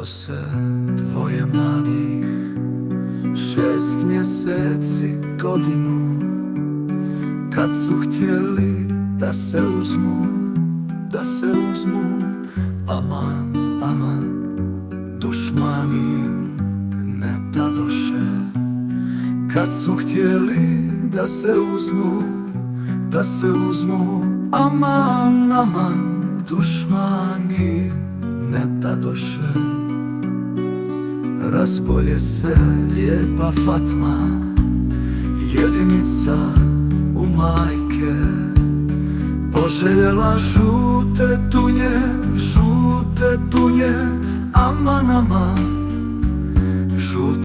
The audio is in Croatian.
se dvoje mladih, 6 mjeseci, godinu, kad su htjeli da se uzmu, aman, aman, dušmani im ne dadoše. Kad su htjeli da se uzmu, aman, aman, dušmani ne dadoše. Razbolje se lijepa Fatma, jedinica u majke, poželjela žute tunje, aman, aman, žute